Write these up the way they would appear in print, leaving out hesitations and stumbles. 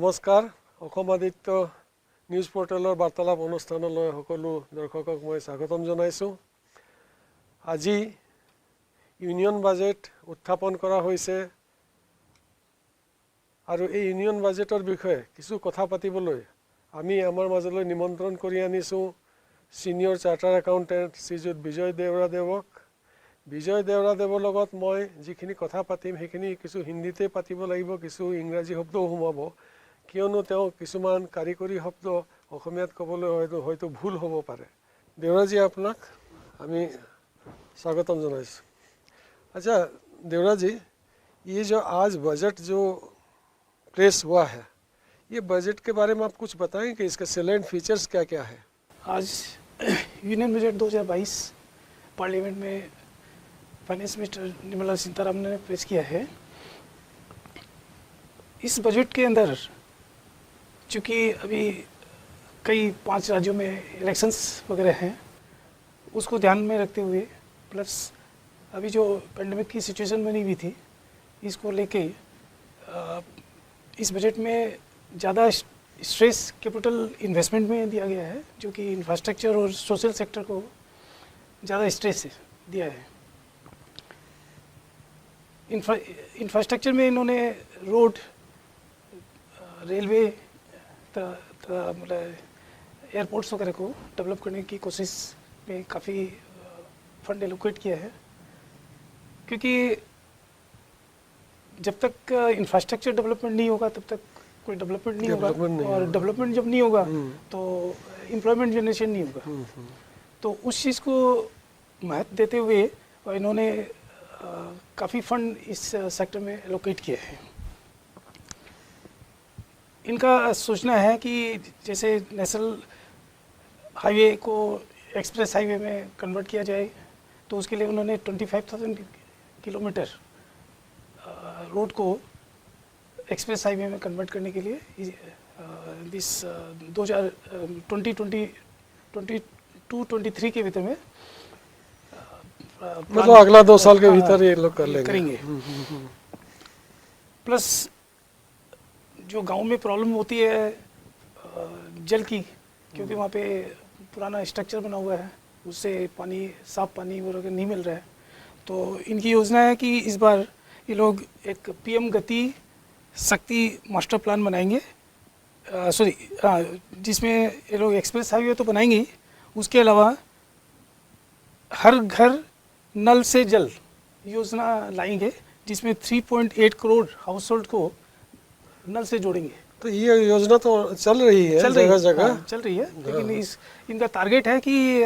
নমস্কাৰ অসম আদিত্য নিউজ পৰ্টেলৰ বাৰ্তালাপ অনুষ্ঠানলৈ সকলো দৰ্শকক মই স্বাগতম জনাইছোঁ। আজি ইউনিয়ন বাজেট উত্থাপন কৰা হৈছে আৰু এই ইউনিয়ন বাজেটৰ বিষয়ে কিছু কথা পাতিবলৈ আমি আমাৰ মাজলৈ নিমন্ত্ৰণ কৰি আনিছোঁ সিনিয়ৰ চাৰ্টাৰ একাউণ্টেণ্ট শ্ৰীযুত বিজয় দেৱৰাদেৱক। বিজয় দেৱৰাদেৱৰ লগত মই যিখিনি কথা পাতিম সেইখিনি কিছু হিন্দীতে পাতিব লাগিব, কিছু ইংৰাজী শব্দও সোমাব, কিয়নো তেওঁ কিছুমান কাৰিকৰী শব্দ অসমীয়াত ক'বলৈ হয়তো ভুল হ'ব পাৰে। देवराजी आपनाक आमी स्वागतम जनाइছোঁ। अच्छा देवरा जी, ये जो आज बजट जो प्रेस हुआ है, ये बजट के बारे में आप कुछ बताएं कि इसका सैलेंट फीचर्स क्या क्या है? आज यूनियन बजट 2022 पार्लियामेंट में फाइनेंस मिनिस्टर निर्मला सीतारमण ने पेश किया है। इस बजट के अंदर चूँकि अभी कई 5 राज्यों में इलेक्शंस वगैरह हैं, उसको ध्यान में रखते हुए प्लस अभी जो पेंडेमिक की सिचुएशन बनी हुई थी, इसको लेके इस बजट में ज़्यादा स्ट्रेस कैपिटल इन्वेस्टमेंट में दिया गया है, जो कि इंफ्रास्ट्रक्चर और सोशल सेक्टर को ज़्यादा स्ट्रेस दिया है। इंफ्रास्ट्रक्चर में इन्होंने रोड, रेलवे मतलब एयरपोर्ट्स वगैरह को डेवलप करने की कोशिश में काफ़ी फंड एलोकेट किया है, क्योंकि जब तक इंफ्रास्ट्रक्चर डेवलपमेंट नहीं होगा तब तक कोई डेवलपमेंट नहीं होगा, और डेवलपमेंट जब नहीं होगा तो एम्प्लॉयमेंट जनरेशन नहीं होगा। तो उस चीज़ को महत्व देते हुए इन्होंने काफ़ी फंड इस सेक्टर में एलोकेट किए हैं। इनका सोचना है कि जैसे नेशनल हाईवे को एक्सप्रेस हाईवे में कन्वर्ट किया जाए, तो उसके लिए उन्होंने 25,000 किलोमीटर रोड को एक्सप्रेस हाईवे में कन्वर्ट करने के लिए दिस 2022-23 के भीतर में मतलब अगला 2 साल के भीतर ये लोग करेंगे। प्लस जो गांव में प्रॉब्लम होती है जल की, क्योंकि वहाँ पे पुराना स्ट्रक्चर बना हुआ है, उससे पानी, साफ पानी वगैरह नहीं मिल रहा है। तो इनकी योजना है कि इस बार ये लोग एक पीएम गति शक्ति मास्टर प्लान बनाएंगे, जिसमें ये लोग एक्सप्रेस हाईवे तो बनाएंगे ही, उसके अलावा हर घर नल से जल योजना लाएंगे, जिसमें 3.8 करोड़ हाउस होल्ड को नल से जोड़ेंगे। तो ये योजना तो चल रही है, जगह जगह चल रही है, लेकिन इनका टारगेट है कि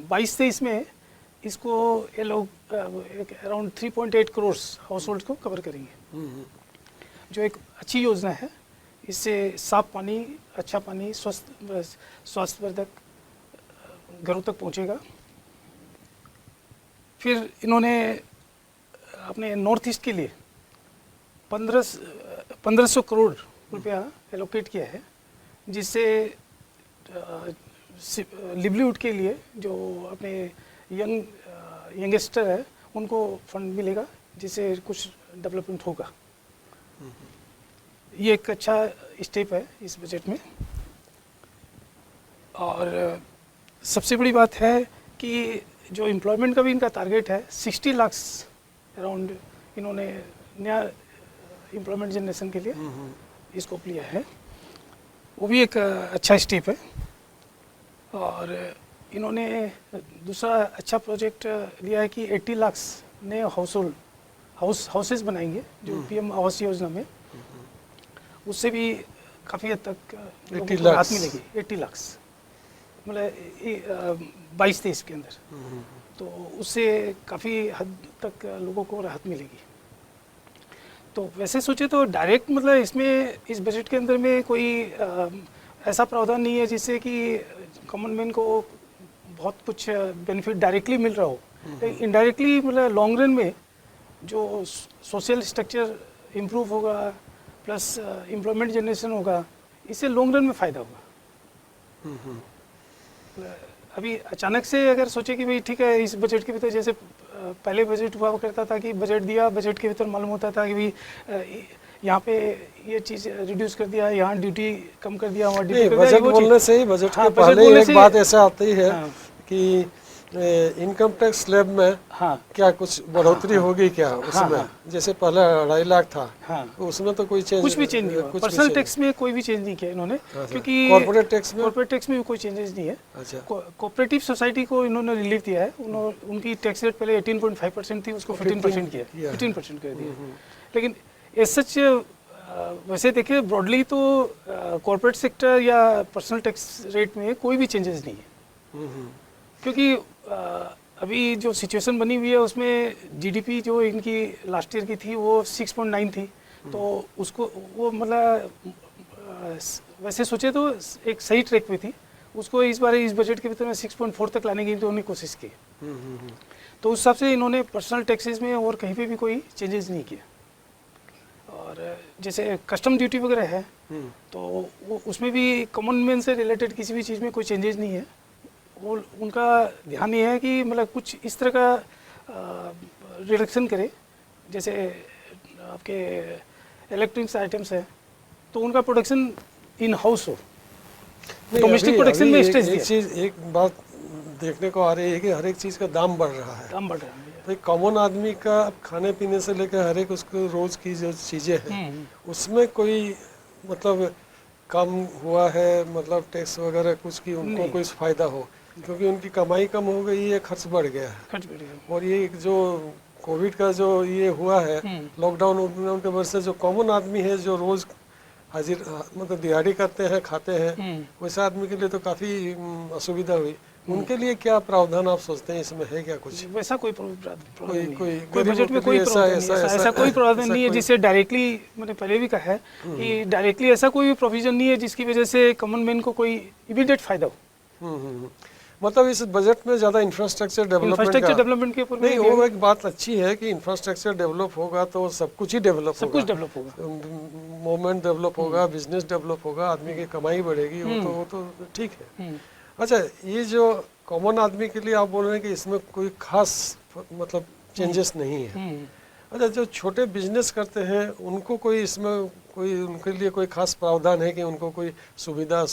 22-23 में इसको ये लोग अराउंड 3.8 करोड़ हाउस होल्ड को कवर करेंगे, जो एक अच्छी योजना है। इससे साफ पानी, अच्छा पानी, स्वास्थ्यवर्धक घरों तक पहुंचेगा। फिर इन्होंने अपने नॉर्थ ईस्ट के लिए 1500 करोड़ रुपया एलोकेट किया है, जिससे लिवलीहुड के लिए जो अपने यंगस्टर है उनको फंड मिलेगा, जिससे कुछ डेवलपमेंट होगा। ये एक अच्छा स्टेप है इस बजट में। और सबसे बड़ी बात है कि जो एम्प्लॉयमेंट का भी इनका टारगेट है, 60 लाख अराउंड इन्होंने नया एम्प्लॉयमेंट जनरेशन के लिए स्कोप लिया है। वो भी एक अच्छा स्टेप है। और इन्होंने दूसरा अच्छा प्रोजेक्ट लिया है कि 80 लाख नए हाउसेस बनाएंगे, जो पीएम आवास योजना में, उससे भी काफ़ी हद तक लोगों को राहत मिलेगी। 80 लाख मतलब 22-23 के अंदर, तो उससे काफ़ी हद तक लोगों को राहत मिलेगी। तो वैसे सोचे तो डायरेक्ट मतलब इसमें इस बजट के अंदर में कोई ऐसा प्रावधान नहीं है जिससे कि कॉमन मैन को बहुत कुछ बेनिफिट डायरेक्टली मिल रहा हो। इनडायरेक्टली मतलब लॉन्ग रन में जो सोशल स्ट्रक्चर इम्प्रूव होगा, प्लस एम्प्लॉयमेंट जनरेशन होगा, इससे लॉन्ग रन में फ़ायदा होगा। अभी अचानक से अगर सोचे कि भाई ठीक है इस बजट के भीतर, जैसे पहले बजट हुआ करता था कि बजट दिया, बजट के भीतर मालूम होता था कि भाई यहाँ पे ये चीज़ रिड्यूस कर दिया, यहाँ ड्यूटी कम कर दिया, वहाँ नहीं, ड्यूटी कर दिया, बजट वो बोलने चीज़- से ही बजट हाँ, के बजट पहले बोलने एक से- बात ऐसा आती है हाँ, कि इनकम टैक्स स्लैब में हाँ क्या कुछ बढ़ोतरी होगी क्या उसमें? हाँ। जैसे पहले 2.5 लाख था, हाँ, तो उसमें तो कोई चेंज कुछ भी चेंज नहीं हुआ। कुछ भी पर्सनल change टैक्स में कोई भी चेंज नहीं किया इन्होंने, अच्छा। क्योंकि कॉर्पोरेट टैक्स में? कॉर्पोरेट टैक्स में भी कोई चेंजेस नहीं है। अच्छा, कोऑपरेटिव सोसाइटी को इन्होंने रिलीफ दिया है, उनकी टैक्स रेट पहले 18.5% थी, उसको 15% किया, किया। 15% कर दिया। लेकिन एज सच वैसे देखिए ब्रॉडली तो कॉर्पोरेट सेक्टर या पर्सनल टैक्स रेट में कोई भी चेंजेस नहीं है, क्योंकि अभी जो सिचुएशन बनी हुई है उसमें जीडीपी जो इनकी लास्ट ईयर की थी वो 6.9 थी, तो उसको वो मतलब वैसे सोचे तो एक सही ट्रैक पे थी, उसको इस बार इस बजट के भीतर में 6.4 तक लाने की तो उन्होंने कोशिश की। तो उस हिसाब से इन्होंने पर्सनल टैक्सेस में और कहीं पे भी कोई चेंजेस नहीं किया। और जैसे कस्टम ड्यूटी वगैरह है तो वो उसमें भी कॉमन मैन से रिलेटेड किसी भी चीज़ में कोई चेंजेस नहीं है। वो उनका ध्यान ये है कि मतलब कुछ इस तरह का रिडक्शन करे, जैसे आपके इलेक्ट्रॉनिक्स आइटम्स है तो उनका प्रोडक्शन इन हाउस हो, डोमेस्टिक प्रोडक्शन में स्ट्रेस दिया। एक बात देखने को आ रही है कि हर एक चीज़ का दाम बढ़ रहा है। दाम बढ़ रहा है। तो कॉमन आदमी का खाने पीने से लेकर हर एक उसको रोज़ की जो चीज़ें हैं उसमें कोई मतलब कम हुआ है, मतलब टैक्स वगैरह कुछ की उनको कोई फ़ायदा हो, क्योंकि उनकी कमाई कम हो गई है, खर्च बढ़ गया है। खर्च बढ़ गया। और ये जो कोविड का जो ये हुआ है लॉकडाउन के वजह से जो कॉमन आदमी है जो रोज़ हाजिर मतलब दिहाड़ी करते हैं खाते हैं, वैसे आदमी के लिए तो काफ़ी असुविधा हुई। उनके लिए क्या प्रावधान आप सोचते हैं इसमें है क्या कुछ? वैसा कोई प्रावधान नहीं है। कोई कोई बजट में कोई प्रावधान नहीं है, ऐसा कोई प्रावधान नहीं है जिससे डायरेक्टली, मैंने पहले भी कहा है कि डायरेक्टली ऐसा कोई प्रोविजन नहीं है जिसकी वजह से कॉमन मैन को कोई इमीडिएट फायदा हो। मतलब इस बजट में ज़्यादा इंफ्रास्ट्रक्चर डेवलपमेंट के ऊपर नहीं, वो एक बात अच्छी है कि इंफ्रास्ट्रक्चर डेवलप होगा तो सब कुछ ही डेवलप सब कुछ डेवलप होगा, मूवमेंट डेवलप होगा, बिजनेस डेवलप होगा, आदमी की कमाई बढ़ेगी, वो तो ठीक है। अच्छा, ये जो कॉमन आदमी के लिए आप बोल रहे हैं कि इसमें कोई खास मतलब चेंजेस नहीं है। अच्छा, जो छोटे बिजनेस करते हैं उनको कोई इसमें कोई उनके लिए कोई खास प्रावधान है कि उनको कोई सुविधा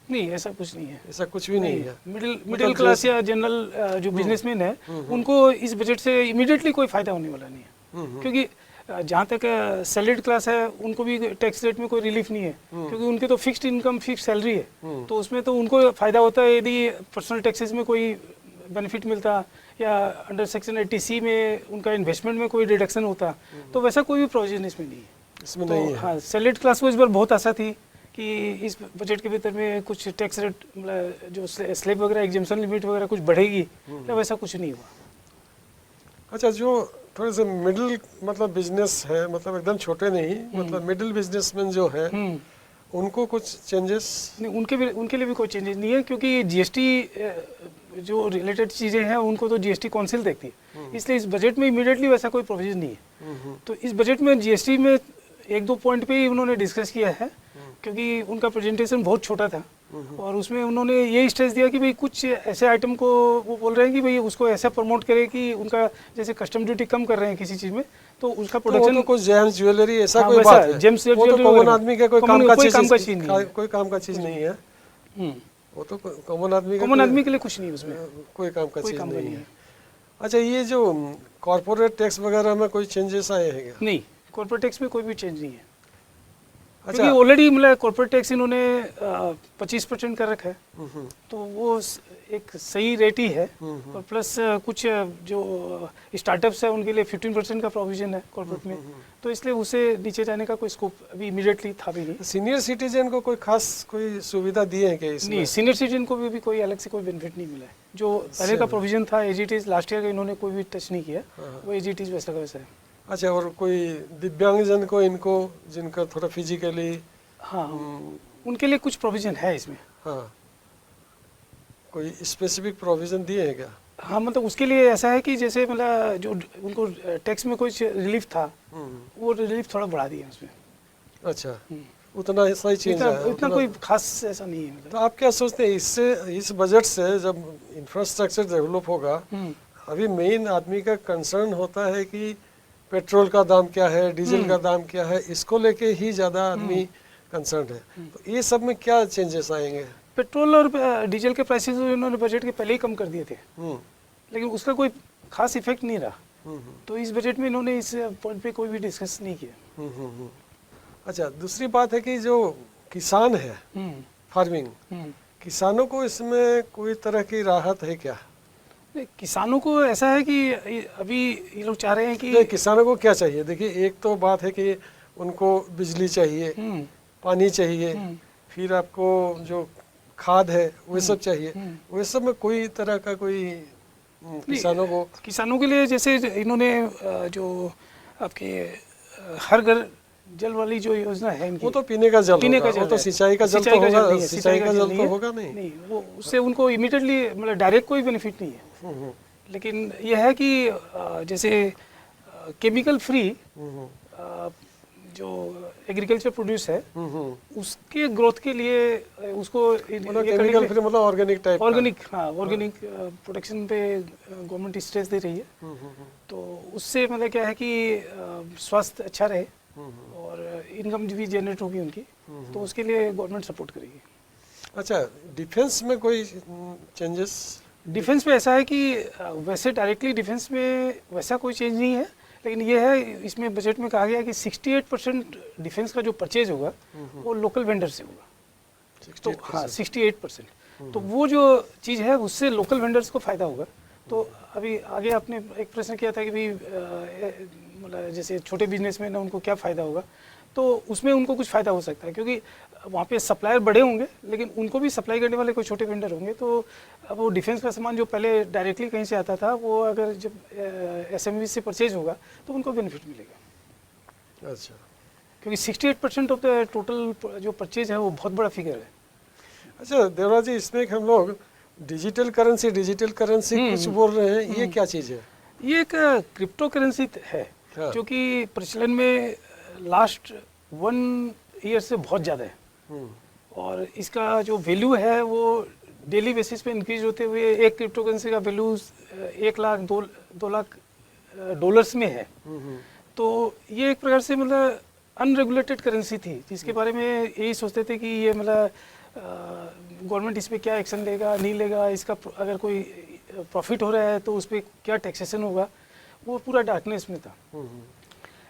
नहीं, ऐसा कुछ नहीं है। ऐसा कुछ भी नहीं है। मिडिल क्लास या जनरल जो बिजनेसमैन है उनको इस बजट से इमीडिएटली कोई फायदा होने वाला नहीं है, क्योंकि जहाँ तक सैलरीड क्लास है उनको भी टैक्स रेट में कोई रिलीफ नहीं है, क्योंकि उनकी तो फिक्स्ड इनकम फिक्स सैलरी है, तो उसमें तो उनको फायदा होता है यदि पर्सनल टैक्सेस में कोई बेनिफिट मिलता या अंडर सेक्शन 80C में उनका इन्वेस्टमेंट में कोई रिडक्शन होता, तो वैसा कोई भी प्रोविजन इसमें नहीं है। इसमें नहीं है। हाँ, सैलरीड क्लास को इस बार बहुत आशा थी कि इस बजट के भीतर में कुछ टैक्स रेट मतलब जो स्लैब वगैरह एग्जेम्पशन लिमिट वगैरह कुछ बढ़ेगी, तो वैसा कुछ नहीं हुआ। अच्छा, जो थोड़े से मिडिल मतलब बिजनेस है, मतलब एकदम छोटे नहीं, मतलब मिडिल बिजनेसमैन जो है उनको कुछ चेंजेस नहीं, उनके लिए भी कोई चेंजेस नहीं है, क्योंकि जीएसटी जो रिलेटेड चीज़ें हैं उनको तो जीएसटी काउंसिल देखती है, इसलिए इस बजट में इमीडिएटली वैसा कोई प्रोविजन नहीं है। तो इस बजट में जीएसटी में एक दो पॉइंट पे ही उन्होंने डिस्कस किया है, क्योंकि उनका प्रेजेंटेशन बहुत छोटा था और उसमें उन्होंने ये स्ट्रेस दिया कि भाई कुछ ऐसे आइटम को वो बोल रहे हैं कि भाई उसको ऐसा प्रमोट करे कि उनका जैसे कस्टम ड्यूटी कम कर रहे हैं किसी चीज़ में, तो उसका प्रोडक्शन तो कुछ जेम्स ज्वेलरी ऐसा हाँ, कोई बात है, जेम्स वो तो कॉमन आदमी का कोई काम का चीज नहीं है। वो तो कॉमन आदमी के लिए कुछ नहीं, उसमें कोई काम का चीज नहीं है। अच्छा, ये जो कॉर्पोरेट टैक्स वगैरह में कोई चेंजेस आए हैं क्या? नहीं, कॉर्पोरेट टैक्स में कोई भी चेंज नहीं है। अच्छा, क्योंकि ऑलरेडी मतलब कॉर्पोरेट टैक्स इन्होंने 25% कर रखा है, तो वो एक सही रेट ही है। और प्लस कुछ जो स्टार्टअप्स है उनके लिए 15% का प्रोविजन है कॉर्पोरेट में, तो इसलिए उसे नीचे जाने का कोई स्कोप अभी इमीडिएटली था भी नहीं। सीनियर सिटीजन को कोई खास कोई सुविधा दी है क्या इसमें? नहीं, सीनियर सिटीजन को भी कोई अलग से कोई बेनिफिट नहीं मिला है। जो पहले का प्रोविजन था as it is, last year का इन्होंने कोई भी टच नहीं किया, वो एज इट इज वैसा का वैसा है। अच्छा, और कोई दिव्यांगजन को इनको जिनका थोड़ा फिजिकली हाँ उनके लिए कुछ प्रोविजन है इसमें। हाँ, कोई स्पेसिफिक प्रोविजन दिए हैं क्या? हाँ, मतलब उसके लिए ऐसा है कि जैसे मतलब जो उनको टैक्स में कुछ रिलीफ था वो रिलीफ थोड़ा बढ़ा दिया उसमें। अच्छा, उतना ऐसा ही चेंज है, इतना कोई खास ऐसा नहीं है मतलब। तो आप क्या सोचते हैं इससे, इस बजट से जब इंफ्रास्ट्रक्चर डेवलप होगा, अभी मेन आदमी का कंसर्न होता है कि पेट्रोल का दाम क्या है, डीजल का दाम क्या है, इसको लेके ही ज़्यादा आदमी कंसर्न है। तो ये सब में क्या चेंजेस आएंगे? पेट्रोल और डीजल के प्राइसेस इन्होंने बजट के पहले ही कम कर दिए थे, हम्म लेकिन उसका कोई खास इफेक्ट नहीं रहा। हम्म तो इस बजट में इन्होंने इस पॉइंट पे कोई भी डिस्कस नहीं किया। हम्म। अच्छा, दूसरी बात है कि जो किसान है, फार्मिंग, किसानों को इसमें कोई तरह की राहत है क्या? नहीं, किसानों को ऐसा है कि अभी ये लोग चाह रहे हैं कि नहीं, किसानों को क्या चाहिए? देखिए, एक तो बात है कि उनको बिजली चाहिए, पानी चाहिए, फिर आपको जो खाद है वो सब चाहिए। वो सब में कोई तरह का कोई किसानों के लिए जैसे इन्होंने जो आपके हर घर जल वाली जो योजना है इनकी, वो तो पीने का जल पीने का होगा, जल वो तो है। सिंचाई का जल तो होगा, सिंचाई का जल तो होगा नहीं। नहीं, वो उससे उनको इमीडिएटली मतलब डायरेक्ट कोई बेनिफिट नहीं है। लेकिन यह है कि जैसे केमिकल फ्री जो एग्रीकल्चर प्रोड्यूस है उसके ग्रोथ के लिए उसको मतलब केमिकल फ्री मतलब ऑर्गेनिक टाइप, ऑर्गेनिक प्रोडक्शन पे गवर्नमेंट स्ट्रेस दे रही है। तो उससे मतलब क्या है कि स्वास्थ्य अच्छा रहे और इनकम भी जनरेट होगी उनकी, तो उसके लिए गवर्नमेंट सपोर्ट करेगी। अच्छा, डिफेंस में कोई चेंजेस? डिफेंस में ऐसा है कि वैसे डायरेक्टली डिफेंस में वैसा कोई चेंज नहीं है, लेकिन ये है इसमें बजट में कहा गया है कि 68% डिफेंस का जो परचेज होगा वो लोकल वेंडर से होगा। तो हाँ 68%, तो वो जो चीज़ है उससे लोकल वेंडर्स को फ़ायदा होगा। तो अभी आगे आपने एक प्रश्न किया था कि भाई मतलब जैसे छोटे बिजनेसमैन है उनको क्या फ़ायदा होगा, तो उसमें उनको कुछ फ़ायदा हो सकता है क्योंकि वहाँ पे सप्लायर बड़े होंगे लेकिन उनको भी सप्लाई करने वाले कोई छोटे वेंडर होंगे। तो अब वो डिफेंस का सामान जो पहले डायरेक्टली कहीं से आता था वो अगर जब एसएमई से परचेज होगा तो उनको बेनिफिट मिलेगा। अच्छा, क्योंकि 68% ऑफ द टोटल जो परचेज है वो बहुत बड़ा फिगर है। अच्छा देवराज जी, इसमें हम लोग डिजिटल करेंसी कुछ बोल रहे हैं, ये क्या चीज़ है? ये एक क्रिप्टो करेंसी है हाँ। जो कि प्रचलन में लास्ट 1 ईयर से बहुत ज़्यादा है और इसका जो वैल्यू है वो डेली बेसिस पे इंक्रीज होते हुए एक क्रिप्टो करेंसी का वैल्यू 1 लाख 2 लाख डॉलर्स में है। तो ये एक प्रकार से मतलब अनरेगुलेटेड करेंसी थी जिसके बारे में यही सोचते थे कि ये मतलब गवर्नमेंट इस पर क्या एक्शन लेगा नहीं लेगा, इसका अगर कोई प्रॉफिट हो रहा है तो उस पर क्या टैक्सेशन होगा, वो पूरा डार्कनेस में था।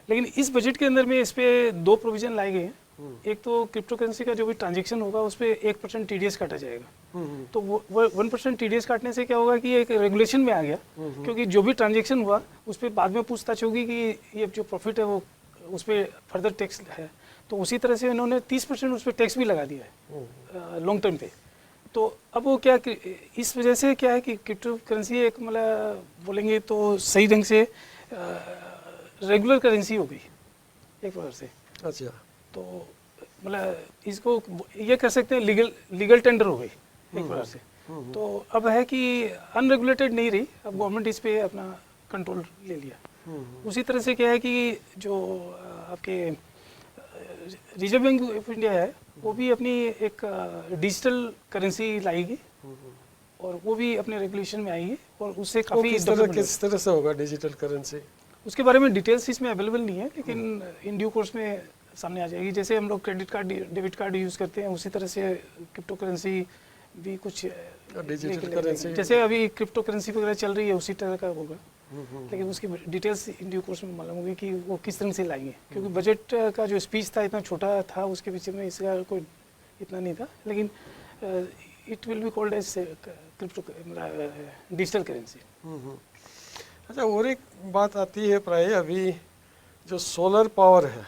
लेकिन इस बजट के अंदर में इस पे 2 प्रोविजन लाए गए हैं। एक तो क्रिप्टो करेंसी का जो भी ट्रांजैक्शन होगा उस पर 1% टीडीएस काटा जाएगा। तो वो 1% टीडीएस काटने से क्या होगा कि एक रेगुलेशन में आ गया, क्योंकि जो भी ट्रांजैक्शन हुआ उस पर बाद में पूछताछ होगी कि ये जो प्रॉफिट है वो उस पर फर्दर टैक्स है। तो उसी तरह से इन्होंने 30% उस पर टैक्स भी लगा दिया है लॉन्ग टर्म पे। तो अब वो क्या इस वजह से क्या है कि क्रिप्टो करेंसी एक मतलब बोलेंगे तो सही ढंग से रेगुलर करेंसी हो गई एक प्रकार से। अच्छा, तो मतलब इसको ये कर सकते हैं लीगल टेंडर हो गई एक प्रकार से। तो अब है कि अनरेगुलेटेड नहीं रही, अब गवर्नमेंट इस पे अपना कंट्रोल ले लिया। उसी तरह से क्या है कि जो आपके रिजर्व बैंक ऑफ इंडिया है वो भी अपनी एक डिजिटल करेंसी लाएगी और वो भी अपने रेगुलेशन में आएगी और उससे काफ़ी किस तरह से होगा डिजिटल करेंसी? उसके बारे में डिटेल्स इसमें अवेलेबल नहीं है, लेकिन इन ड्यू कोर्स में सामने आ जाएगी। जैसे हम लोग credit card debit card use करते हैं उसी तरह से क्रिप्टो करेंसी भी कुछ डिजिटल करेंसी, जैसे अभी क्रिप्टो करेंसी वगैरह चल रही है उसी तरह का होगा। लेकिन उसकी डिटेल्स इन ड्यू कोर्स में मालूम होगी कि वो किस तरह से लाएंगे, क्योंकि बजट का जो स्पीच था इतना छोटा था, उसके पीछे में इसका कोई इतना नहीं था। लेकिन it will be called as crypto digital currency. अच्छा, और एक बात आती है प्राय अभी जो सोलर पावर है,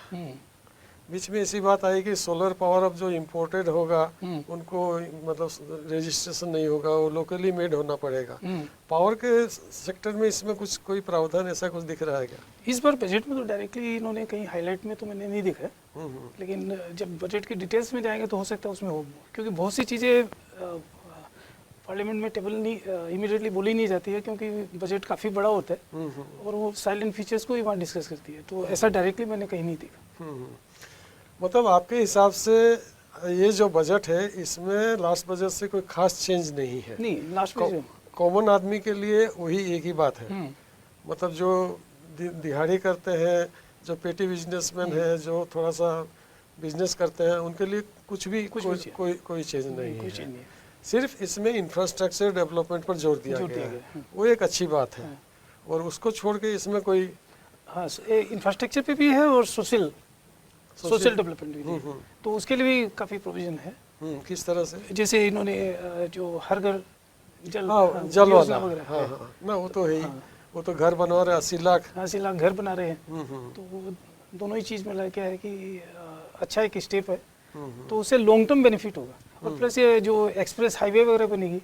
बीच में ऐसी बात आई कि सोलर पावर अब जो इम्पोर्टेड होगा उनको मतलब रजिस्ट्रेशन नहीं होगा, वो लोकली मेड होना पड़ेगा। पावर के सेक्टर में इसमें कुछ कोई प्रावधान ऐसा कुछ दिख रहा है क्या? इस बार बजट में तो डायरेक्टली इन्होंने कहीं हाईलाइट में तो मैंने नहीं देखा है, लेकिन जब बजट के डिटेल्स में जाएंगे तो हो सकता है उसमें हो, क्योंकि बहुत सी चीज़ें पार्लियामेंट में टेबल नहीं इमीडिएटली बोली नहीं जाती है, क्योंकि बजट काफ़ी बड़ा होता है और वो साइलेंट फीचर्स को ही वहाँ डिस्कस करती है। तो ऐसा डायरेक्टली मैंने कहीं नहीं देखा। मतलब आपके हिसाब से ये जो बजट है इसमें लास्ट बजट से कोई खास चेंज नहीं है? नहीं, लास्ट में कॉमन आदमी के लिए वही एक ही बात है, मतलब जो दिहाड़ी करते हैं, जो पेटी बिजनेसमैन है, जो थोड़ा सा बिजनेस करते हैं, उनके लिए कुछ भी कोई चीज़ नहीं है। सिर्फ इसमें इंफ्रास्ट्रक्चर डेवलपमेंट पर जोर दिया गया है, वो एक अच्छी बात है। और उसको छोड़ के इसमें कोई, हाँ, इंफ्रास्ट्रक्चर पे भी है और सोशल डेवलपमेंट भी है, तो उसके लिए भी काफ़ी प्रोविजन है। किस तरह से? जैसे इन्होंने जो हर घर जल वाला वगैरह, हाँ, ना वो तो है ही, वो तो घर बनवा रहे 80 लाख घर बना रहे हैं। तो वो दोनों ही चीज़ में क्या है कि अच्छा एक स्टेप है, तो उससे लॉन्ग टर्म बेनिफिट होगा। और प्लस ये जो एक्सप्रेस हाईवे वगैरह बनेगी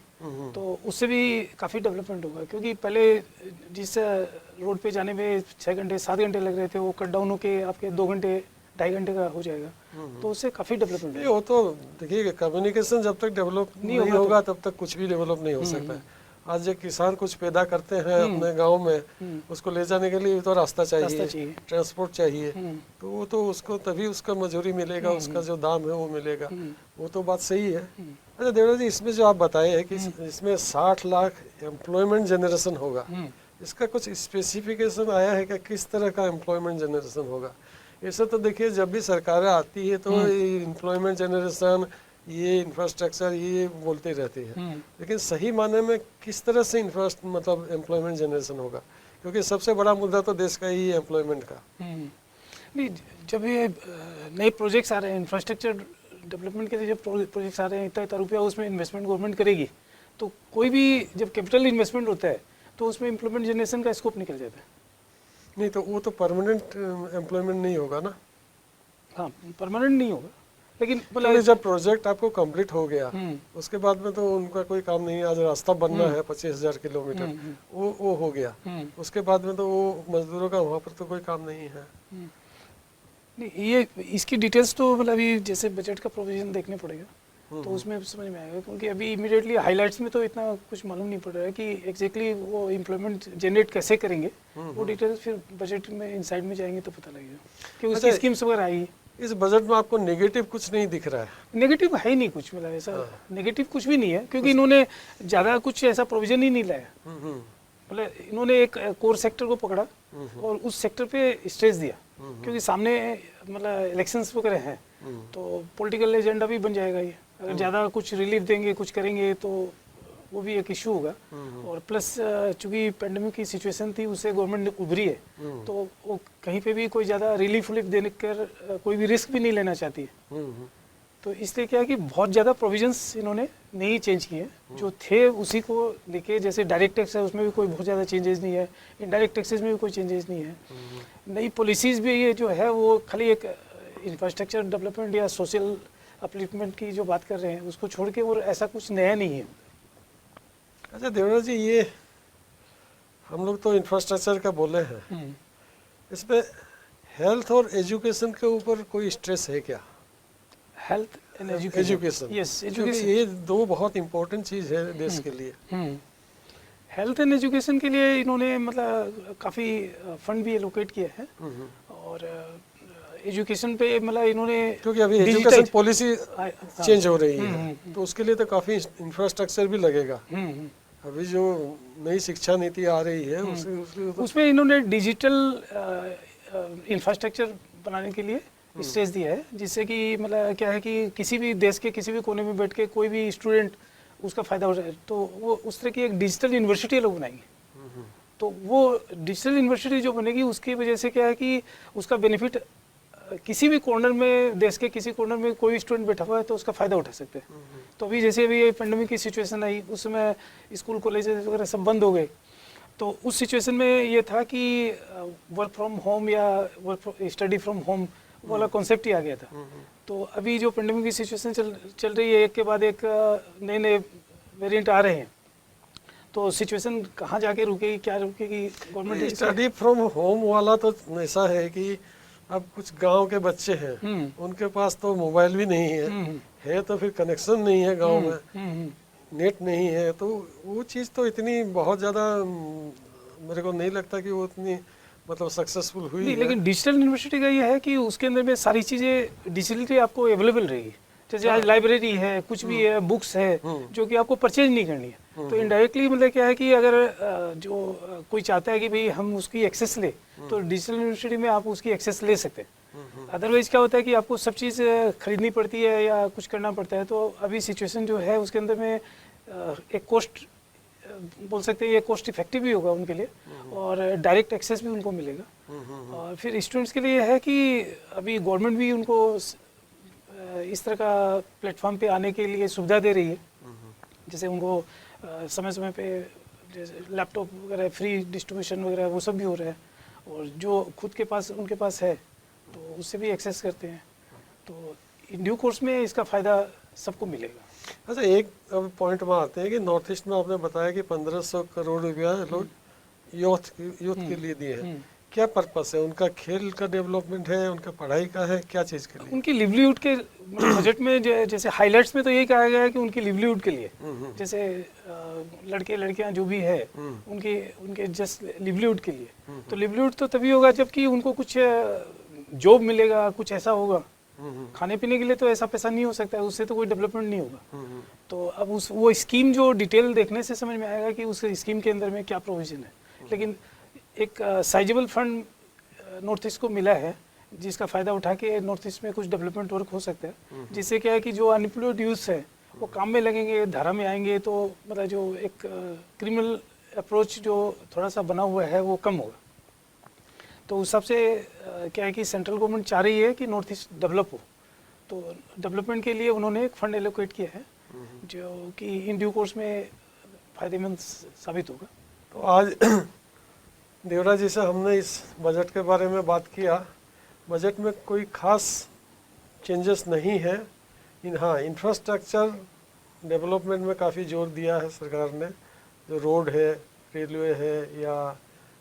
तो उससे भी काफ़ी डेवलपमेंट होगा, क्योंकि पहले जिस रोड पे जाने में 6 घंटे 7 घंटे लग रहे थे, वो कट डाउन होके आपके 2 घंटे 2.5 घंटे का हो जाएगा, तो उससे काफ़ी डेवलपमेंट है। वो तो देखिए, कम्युनिकेशन जब तक डेवलप नहीं होगा तब तक कुछ भी डेवलप नहीं हो सकता है। आज जो किसान कुछ पैदा करते हैं अपने गांव में, उसको ले जाने के लिए तो रास्ता चाहिए, ट्रांसपोर्ट चाहिए, तो वो तो उसको तभी उसका मजदूरी मिलेगा, उसका जो दाम है वो मिलेगा, वो तो बात सही है। अच्छा देवराज जी, इसमें जो आप बताए हैं कि इसमें 60 लाख एम्प्लॉयमेंट जनरेशन होगा, इसका कुछ स्पेसिफिकेशन आया है कि किस तरह का एम्प्लॉयमेंट जनरेशन होगा? ऐसा तो देखिए, जब भी सरकारें आती है तो एम्प्लॉयमेंट जनरेशन, ये इंफ्रास्ट्रक्चर, ये बोलते रहते हैं, लेकिन सही माने में किस तरह से मतलब एम्प्लॉयमेंट जनरेशन होगा? क्योंकि सबसे बड़ा मुद्दा तो देश का ही एम्प्लॉयमेंट का। नहीं, जब ये नए प्रोजेक्ट्स आ रहे हैं, इंफ्रास्ट्रक्चर डेवलपमेंट के लिए जब प्रोजेक्ट्स आ रहे हैं, इतना रुपया उसमें इन्वेस्टमेंट गवर्नमेंट करेगी, तो कोई भी जब कैपिटल इन्वेस्टमेंट होता है तो उसमें एम्प्लॉयमेंट जनरेशन का स्कोप निकल जाता है। नहीं तो वो तो परमानेंट एम्प्लॉयमेंट नहीं होगा ना? हाँ, परमानेंट नहीं होगा, लेकिन मतलब जब प्रोजेक्ट आपको कंप्लीट हो गया उसके बाद में तो उनका कोई काम नहीं है। आज रास्ता बनना है 25,000 किलोमीटर, वो हो गया, उसके बाद में तो वो मजदूरों का वहाँ पर तो कोई काम नहीं है। नहीं, ये इसकी डिटेल्स तो मतलब अभी जैसे बजट का प्रोविजन देखने पड़ेगा, तो उसमें समझ में आएगा, क्योंकि अभी इमीडिएटली हाइलाइट्स में तो इतना कुछ मालूम नहीं पड़ रहा है कि एग्जैक्टली वो एम्प्लॉयमेंट जनरेट कैसे करेंगे। वो डिटेल्स फिर बजट में इनसाइड में जाएंगे तो पता लगेगा कि उसकी स्कीम्स वगैरह आई। इस बजट में आपको नेगेटिव कुछ नहीं दिख रहा है? नेगेटिव है ही नहीं कुछ, मतलब ऐसा नेगेटिव कुछ भी नहीं है, क्योंकि इन्होंने ज़्यादा कुछ ऐसा प्रोविजन ही नहीं लाया। मतलब इन्होंने एक कोर सेक्टर को पकड़ा और उस सेक्टर पे स्ट्रेस दिया, क्योंकि सामने मतलब इलेक्शंस वगैरह हैं, तो पॉलिटिकल एजेंडा भी बन जाएगा ये। अगर ज़्यादा कुछ रिलीफ देंगे, कुछ करेंगे, तो वो भी एक इशू होगा। और प्लस चूँकि पेंडेमिक की सिचुएशन थी, उससे गवर्नमेंट उभरी है, तो वो कहीं पे भी कोई ज़्यादा रिलीफ देने कर कोई भी रिस्क भी नहीं लेना चाहती है। तो इसलिए क्या है कि बहुत ज़्यादा प्रोविजंस इन्होंने नहीं चेंज किए, जो थे उसी को लेके। जैसे डायरेक्ट टैक्स है, उसमें भी कोई बहुत ज़्यादा चेंजेस नहीं है, इनडायरेक्ट टैक्सेस में भी कोई चेंजेस नहीं है। नई पॉलिसीज़ भी ये जो है वो खाली एक इंफ्रास्ट्रक्चर डेवलपमेंट या सोशल अपलिफ्टमेंट की जो बात कर रहे हैं उसको छोड़ के, और ऐसा कुछ नया नहीं है। अच्छा देवराज जी, ये हम लोग तो इंफ्रास्ट्रक्चर का बोले हैं, इसमें हेल्थ और एजुकेशन के ऊपर कोई स्ट्रेस है क्या? Health and education, yes, education, ये दो बहुत इम्पोर्टेंट चीज़ है देश के लिए। हेल्थ एंड एजुकेशन के लिए इन्होंने मतलब काफ़ी फंड भी एलोकेट किया है, और एजुकेशन पे मतलब इन्होंने, क्योंकि अभी एजुकेशन पॉलिसी चेंज हो रही है, तो उसके लिए तो काफ़ी इंफ्रास्ट्रक्चर भी लगेगा। अभी जो नई शिक्षा नीति आ रही है उसमें इन्होंने डिजिटल इंफ्रास्ट्रक्चर बनाने के लिए स्ट्रेस दिया है, जिससे कि मतलब क्या है कि किसी भी देश के किसी भी कोने में बैठ के कोई भी स्टूडेंट उसका फ़ायदा हो जाए, तो वो उस तरह की एक डिजिटल यूनिवर्सिटी लोग बनाएंगे। तो वो डिजिटल यूनिवर्सिटी जो बनेगी उसकी वजह से क्या है कि उसका बेनिफिट किसी भी कॉर्नर में, देश के किसी कॉर्नर में कोई स्टूडेंट बैठा हुआ है तो उसका फ़ायदा उठा सकते हैं। तो अभी जैसे अभी ये पेंडेमिक की सिचुएशन आई, उस समय स्कूल कॉलेज वगैरह सब बंद हो गए, तो उस सिचुएशन में ये था कि वर्क फ्रॉम होम या स्टडी फ्रॉम होम वाला कॉन्सेप्ट ही आ गया था। तो अभी जो पेंडेमिक की सिचुएशन चल रही है, एक के बाद एक नए नए वेरिएंट आ रहे हैं, तो सिचुएशन कहाँ जाके रुकेगी, क्या रुकेगी? गवर्नमेंट स्टडी फ्रॉम होम वाला तो ऐसा है कि अब कुछ गांव के बच्चे हैं, उनके पास तो मोबाइल भी नहीं है तो फिर कनेक्शन नहीं है गांव में, नेट नहीं है, तो वो चीज़ तो इतनी बहुत ज़्यादा मेरे को नहीं लगता कि वो इतनी मतलब सक्सेसफुल हुई है। लेकिन डिजिटल यूनिवर्सिटी का ये है कि उसके अंदर में सारी चीज़ें डिजिटली आपको अवेलेबल रहेगी। जैसे आज लाइब्रेरी है, कुछ भी है, बुक्स है जो कि आपको परचेज नहीं करनी है। तो इनडायरेक्टली मतलब क्या है कि अगर जो कोई चाहता है कि भाई हम उसकी एक्सेस ले, तो डिजिटल यूनिवर्सिटी में आप उसकी एक्सेस ले सकते हैं। अदरवाइज क्या होता है कि आपको सब चीज़ खरीदनी पड़ती है या कुछ करना पड़ता है। तो अभी सिचुएशन जो है उसके अंदर में एक कॉस्ट बोल सकते हैं, ये कॉस्ट इफेक्टिव भी होगा उनके लिए और डायरेक्ट एक्सेस भी उनको मिलेगा। और फिर स्टूडेंट्स के लिए है कि अभी गवर्नमेंट भी उनको इस तरह का प्लेटफॉर्म पे आने के लिए सुविधा दे रही है, जैसे उनको समय समय पे जैसे लैपटॉप वगैरह फ्री डिस्ट्रीब्यूशन वगैरह वो सब भी हो रहा है, और जो खुद के पास उनके पास है तो उससे भी एक्सेस करते हैं। तो इन ड्यू कोर्स में इसका फ़ायदा सबको मिलेगा। अच्छा, एक अब पॉइंट में आते हैं कि नॉर्थ ईस्ट में आपने बताया कि 1500 करोड़ रुपया लोग यूथ के लिए दिए हैं। क्या पर्पस है उनका? खेल का डेवलपमेंट है, उनका पढ़ाई का है, क्या चीज़ के लिए? उनकी लिवलीहुड के बजट में जैसे हाइलाइट्स में तो यही कहा गया है कि उनकी लिवलीहुड के लिए, जैसे लड़के लड़कियां जो भी है उनके जस्ट लिवलीहुड के लिए। तो लिवलीहुड तो तभी होगा जबकि उनको कुछ जॉब मिलेगा, कुछ ऐसा होगा। खाने पीने के लिए तो ऐसा पैसा नहीं हो सकता है, उससे तो कोई डेवलपमेंट नहीं होगा। तो अब वो स्कीम जो डिटेल देखने से समझ में आएगा कि उस स्कीम के अंदर में क्या प्रोविजन है। लेकिन एक साइजेबल फंड नॉर्थ ईस्ट को मिला है जिसका फ़ायदा उठा के नॉर्थ ईस्ट में कुछ डेवलपमेंट वर्क हो सकता है, जिससे क्या है कि जो अनएम्प्लॉयड यूथ है वो काम में लगेंगे, धारा में आएंगे, तो मतलब जो एक क्रिमिनल अप्रोच जो थोड़ा सा बना हुआ है वो कम होगा। तो उस हिसाब से क्या है कि सेंट्रल गवर्नमेंट चाह रही है कि नॉर्थ ईस्ट डेवलप हो, तो डेवलपमेंट के लिए उन्होंने एक फंड एलोकेट किया है जो कि इन ड्यू कोर्स में फ़ायदेमंद साबित होगा। तो आज देवराज जी से हमने इस बजट के बारे में बात किया। बजट में कोई खास चेंजेस नहीं है, हाँ इंफ्रास्ट्रक्चर डेवलपमेंट में काफ़ी जोर दिया है सरकार ने। जो रोड है, रेलवे है, या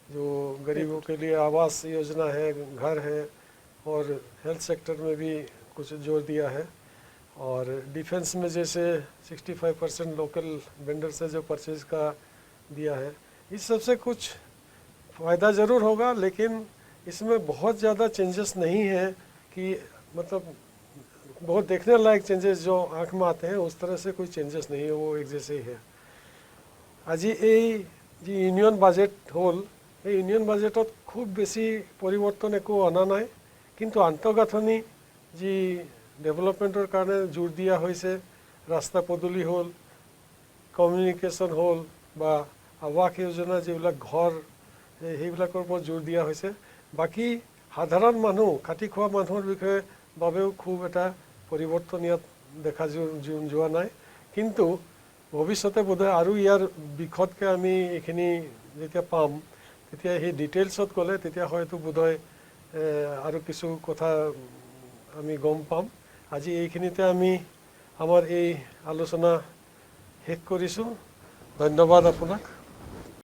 जो गरीबों के लिए आवास योजना है, घर है, और हेल्थ सेक्टर में भी कुछ जोर दिया है। और डिफेंस में जैसे 65% लोकल वेंडर से जो परचेज का दिया है, इस सब से कुछ फ़ायदा ज़रूर होगा, लेकिन इसमें बहुत ज़्यादा चेंजेस नहीं है कि मतलब बहुत देखने लायक चेंजेस जो आँख में आते हैं उस तरह से कोई चेंजेस नहीं है, वो एक जैसे ही है। আজি এই যে ইউনিয়ন বাজেট হ'ল, এই ইউনিয়ন বাজেটত খুব বেছি পৰিৱৰ্তন একো অনা নাই, কিন্তু আন্তঃগাঁথনি যি ডেভেলপমেণ্টৰ কাৰণে জোৰ দিয়া হৈছে, ৰাস্তা পদূলি হ'ল, কমিউনিকেশ্যন হ'ল, বা আৱাস যোজনা যিবিলাক ঘৰ সেইবিলাকৰ ওপৰত জোৰ দিয়া হৈছে। বাকী সাধাৰণ মানুহ, খাটি খোৱা মানুহৰ বিষয়ে বাবেও খুব এটা পৰিৱৰ্তন ইয়াত দেখা যোৱা নাই। কিন্তু ভৱিষ্যতে বোধহয় আৰু ইয়াৰ বিষতকৈ আমি এইখিনি যেতিয়া পাম, তেতিয়া সেই ডিটেইলছত গ'লে তেতিয়া হয়তো বোধহয় আৰু কিছু কথা আমি গম পাম। আজি এইখিনিতে আমি আমাৰ এই আলোচনা শেষ কৰিছোঁ। ধন্যবাদ আপোনাক।